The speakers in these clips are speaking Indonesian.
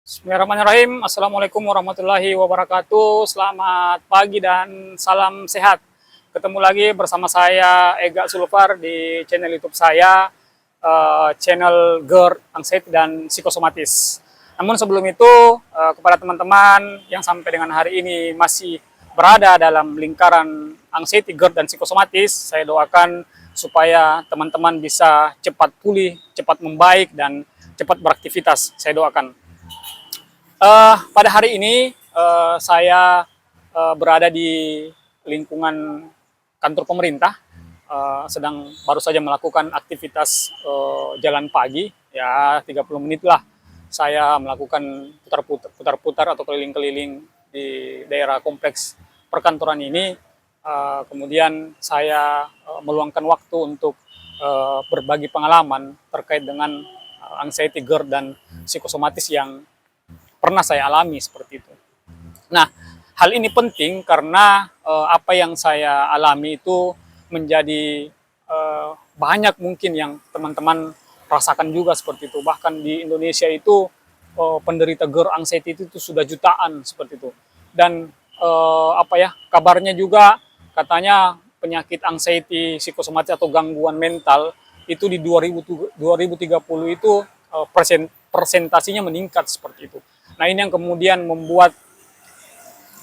Bismillahirrahmanirrahim. Assalamualaikum warahmatullahi wabarakatuh. Selamat pagi dan salam sehat. Ketemu lagi bersama saya Ega Sulfar di channel YouTube saya, channel GERD, Anxiety dan Psikosomatis. Namun sebelum itu, kepada teman-teman yang sampai dengan hari ini masih berada dalam lingkaran anxiety, GERD dan psikosomatis, saya doakan supaya teman-teman bisa cepat pulih, cepat membaik, dan cepat beraktivitas. Saya doakan. Pada hari ini saya berada di lingkungan kantor pemerintah, sedang baru saja melakukan aktivitas jalan pagi, ya 30 menit lah. Saya melakukan putar-putar atau keliling-keliling di daerah kompleks perkantoran ini. Kemudian saya meluangkan waktu untuk berbagi pengalaman terkait dengan anxiety, GERD, dan psikosomatis yang pernah saya alami seperti itu. Nah, hal ini penting karena apa yang saya alami itu menjadi banyak mungkin yang teman-teman rasakan juga seperti itu. Bahkan di Indonesia itu penderita GERD anxiety itu sudah jutaan seperti itu. Dan kabarnya juga katanya penyakit anxiety, psikosomatis atau gangguan mental itu di 2030 itu persentasinya meningkat seperti itu. Nah, ini yang kemudian membuat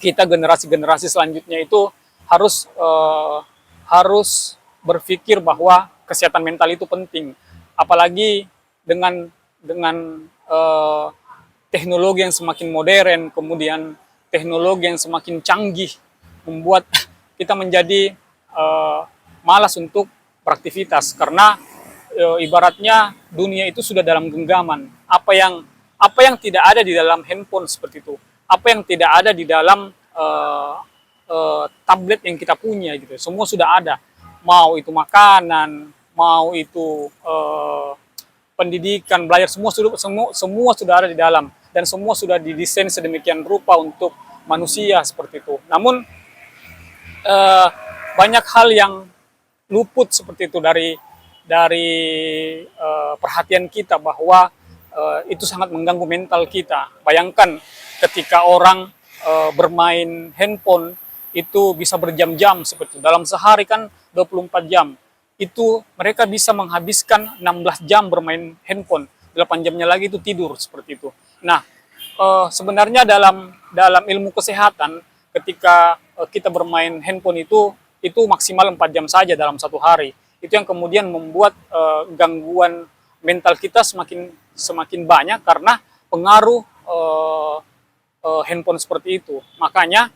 kita generasi-generasi selanjutnya itu harus berpikir bahwa kesehatan mental itu penting, apalagi dengan teknologi yang semakin modern, kemudian teknologi yang semakin canggih membuat kita menjadi malas untuk beraktivitas karena ibaratnya dunia itu sudah dalam genggaman. Apa yang tidak ada di dalam handphone seperti itu, apa yang tidak ada di dalam tablet yang kita punya gitu, semua sudah ada. Mau itu makanan, mau itu pendidikan, belajar, semua sudah ada di dalam, dan semua sudah didesain sedemikian rupa untuk manusia seperti itu. Namun banyak hal yang luput seperti itu dari perhatian kita, bahwa itu sangat mengganggu mental kita. Bayangkan ketika orang bermain handphone itu bisa berjam-jam seperti itu. Dalam sehari kan 24 jam. Itu mereka bisa menghabiskan 16 jam bermain handphone. 8 jamnya lagi itu tidur seperti itu. Nah, sebenarnya dalam ilmu kesehatan ketika kita bermain handphone itu maksimal 4 jam saja dalam satu hari. Itu yang kemudian membuat gangguan mental kita semakin banyak karena pengaruh handphone seperti itu. Makanya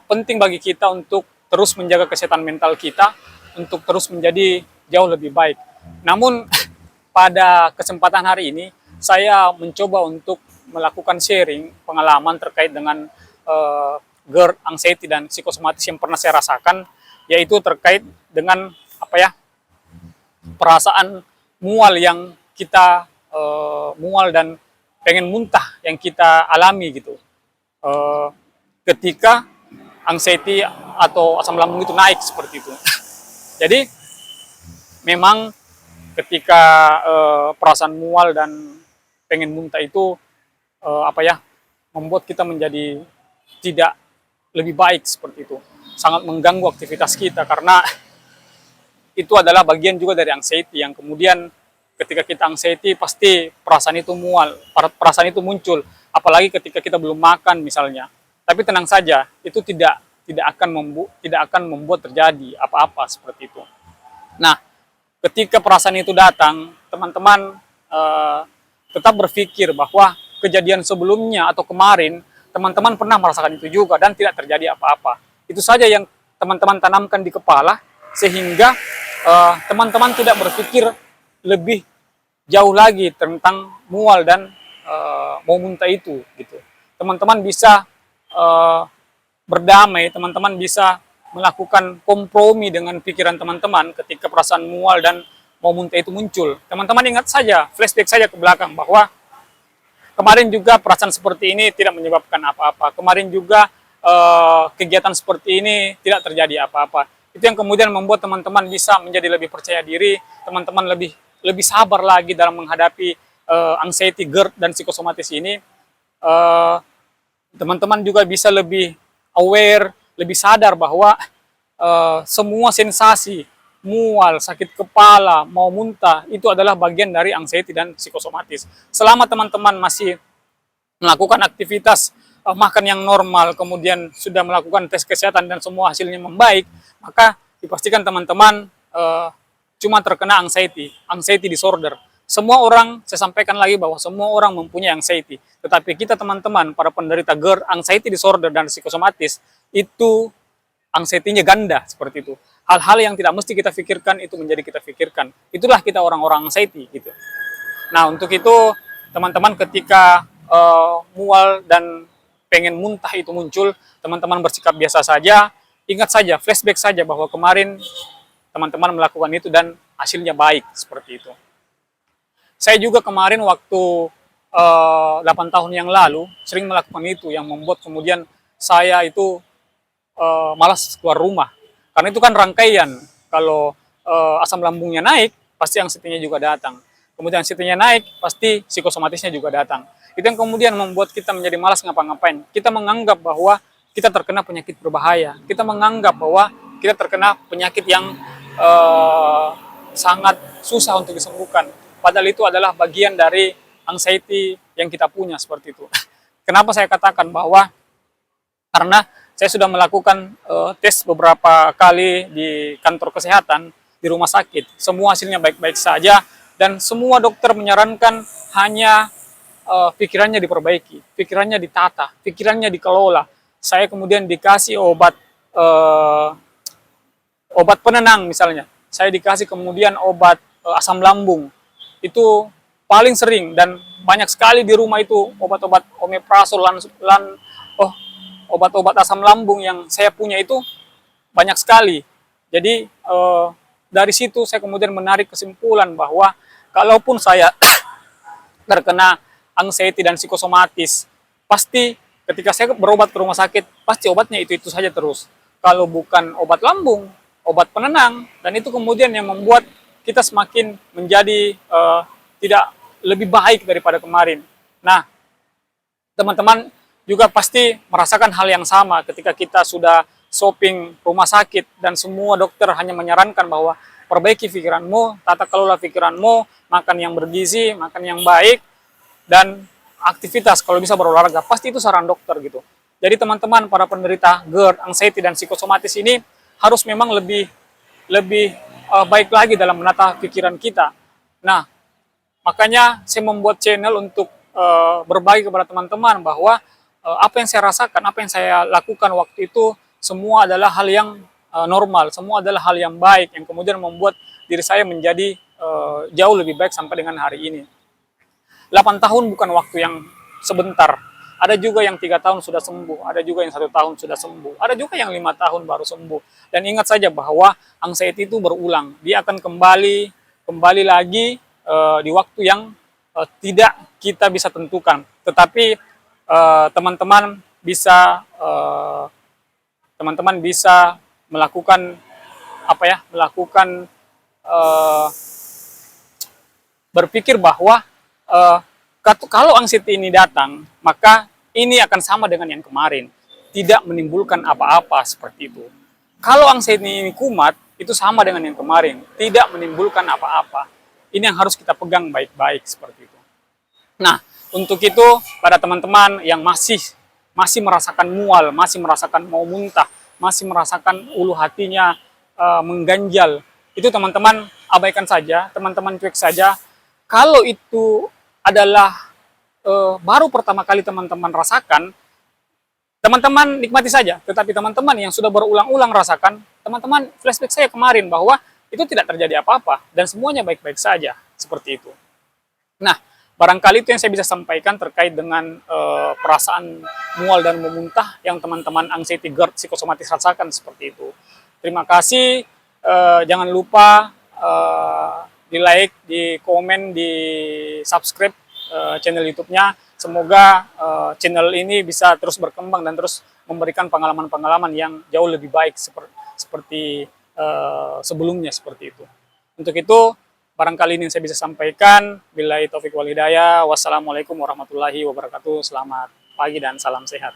penting bagi kita untuk terus menjaga kesehatan mental kita, untuk terus menjadi jauh lebih baik. Namun pada kesempatan hari ini saya mencoba untuk melakukan sharing pengalaman terkait dengan GERD, anxiety, dan psikosomatis yang pernah saya rasakan, yaitu terkait dengan perasaan mual yang kita mual dan pengen muntah yang kita alami gitu ketika anxiety atau asam lambung itu naik seperti itu. Jadi memang ketika perasaan mual dan pengen muntah itu membuat kita menjadi tidak lebih baik seperti itu, sangat mengganggu aktivitas kita karena itu adalah bagian juga dari anxiety yang kemudian ketika kita anxiety pasti perasaan itu mual, perasaan itu muncul, apalagi ketika kita belum makan misalnya. Tapi tenang saja, itu tidak akan membuat terjadi apa-apa seperti itu. Nah, ketika perasaan itu datang, teman-teman tetap berpikir bahwa kejadian sebelumnya atau kemarin teman-teman pernah merasakan itu juga dan tidak terjadi apa-apa. Itu saja yang teman-teman tanamkan di kepala, sehingga teman-teman tidak berpikir lebih jauh lagi tentang mual dan mau muntah itu gitu. Teman-teman bisa berdamai, teman-teman bisa melakukan kompromi dengan pikiran teman-teman ketika perasaan mual dan mau muntah itu muncul. Teman-teman ingat saja, flashback saja ke belakang bahwa kemarin juga perasaan seperti ini tidak menyebabkan apa-apa. Kemarin juga kegiatan seperti ini tidak terjadi apa-apa. Itu yang kemudian membuat teman-teman bisa menjadi lebih percaya diri, teman-teman lebih sabar lagi dalam menghadapi anxiety, GERD, dan psikosomatis ini, teman-teman juga bisa lebih aware, lebih sadar bahwa semua sensasi, mual, sakit kepala, mau muntah, itu adalah bagian dari anxiety dan psikosomatis. Selama teman-teman masih melakukan aktivitas makan yang normal, kemudian sudah melakukan tes kesehatan dan semua hasilnya membaik, maka dipastikan teman-teman cuma terkena anxiety disorder. Semua orang, saya sampaikan lagi bahwa semua orang mempunyai anxiety. Tetapi kita teman-teman, para penderita GERD, anxiety disorder, dan psikosomatis, itu anxiety-nya ganda, seperti itu. Hal-hal yang tidak mesti kita pikirkan, itu menjadi kita pikirkan. Itulah kita orang-orang anxiety, gitu. Nah, untuk itu, teman-teman ketika mual dan pengen muntah itu muncul, teman-teman bersikap biasa saja, ingat saja, flashback saja bahwa kemarin teman-teman melakukan itu dan hasilnya baik, seperti itu. Saya juga kemarin waktu 8 tahun yang lalu sering melakukan itu, yang membuat kemudian saya itu malas keluar rumah. Karena itu kan rangkaian, kalau asam lambungnya naik, pasti anxiety-nya juga datang. Kemudian anxiety-nya naik, pasti psikosomatisnya juga datang. Itu yang kemudian membuat kita menjadi malas ngapa-ngapain. Kita menganggap bahwa kita terkena penyakit berbahaya. Kita menganggap bahwa kita terkena penyakit yang sangat susah untuk disembuhkan. Padahal itu adalah bagian dari anxiety yang kita punya, seperti itu. Kenapa saya katakan bahwa karena saya sudah melakukan tes beberapa kali di kantor kesehatan, di rumah sakit. Semua hasilnya baik-baik saja, dan semua dokter menyarankan hanya pikirannya diperbaiki, pikirannya ditata, pikirannya dikelola. Saya kemudian dikasih obat penenang misalnya. Saya dikasih kemudian obat asam lambung. Itu paling sering dan banyak sekali di rumah itu obat-obat omeprazol, obat-obat asam lambung yang saya punya itu banyak sekali. Jadi dari situ saya kemudian menarik kesimpulan bahwa kalaupun saya terkena anxiety dan psikosomatis, pasti ketika saya berobat ke rumah sakit, pasti obatnya itu saja terus. Kalau bukan obat lambung, obat penenang, dan itu kemudian yang membuat kita semakin menjadi tidak lebih baik daripada kemarin. Nah, teman-teman juga pasti merasakan hal yang sama ketika kita sudah shopping rumah sakit dan semua dokter hanya menyarankan bahwa perbaiki pikiranmu, tata kelola pikiranmu, makan yang bergizi, makan yang baik, dan aktivitas kalau bisa berolahraga. Pasti itu saran dokter gitu. Jadi teman-teman, para penderita GERD, anxiety, dan psikosomatis ini harus memang lebih baik lagi dalam menata pikiran kita. Nah, makanya saya membuat channel untuk berbagi kepada teman-teman bahwa apa yang saya rasakan, apa yang saya lakukan waktu itu, semua adalah hal yang normal, semua adalah hal yang baik, yang kemudian membuat diri saya menjadi jauh lebih baik sampai dengan hari ini. 8 tahun bukan waktu yang sebentar. Ada juga yang 3 tahun sudah sembuh, ada juga yang 1 tahun sudah sembuh, ada juga yang 5 tahun baru sembuh. Dan ingat saja bahwa anxiety itu berulang, dia akan kembali lagi di waktu yang tidak kita bisa tentukan. Tetapi teman-teman bisa melakukan berpikir bahwa kalau anxiety ini datang, maka ini akan sama dengan yang kemarin, tidak menimbulkan apa-apa, seperti itu. Kalau anxiety ini kumat, itu sama dengan yang kemarin, tidak menimbulkan apa-apa. Ini yang harus kita pegang baik-baik, seperti itu. Nah, untuk itu pada teman-teman yang masih merasakan mual, masih merasakan mau muntah, masih merasakan ulu hatinya mengganjal, itu teman-teman abaikan saja, teman-teman cuek saja. Kalau itu adalah baru pertama kali teman-teman rasakan, teman-teman nikmati saja. Tetapi teman-teman yang sudah berulang-ulang rasakan, teman-teman flashback saya kemarin bahwa itu tidak terjadi apa-apa dan semuanya baik-baik saja, seperti itu. Nah, barangkali itu yang saya bisa sampaikan terkait dengan perasaan mual dan memuntah yang teman-teman anxiety, GERD, psikosomatis rasakan, seperti itu. Terima kasih, jangan lupa di like, di komen, di subscribe channel YouTube-nya. Semoga channel ini bisa terus berkembang dan terus memberikan pengalaman-pengalaman yang jauh lebih baik seperti sebelumnya, seperti itu. Untuk itu, barangkali ini yang saya bisa sampaikan. Billahi taufik wal hidayah. Wassalamualaikum warahmatullahi wabarakatuh. Selamat pagi dan salam sehat.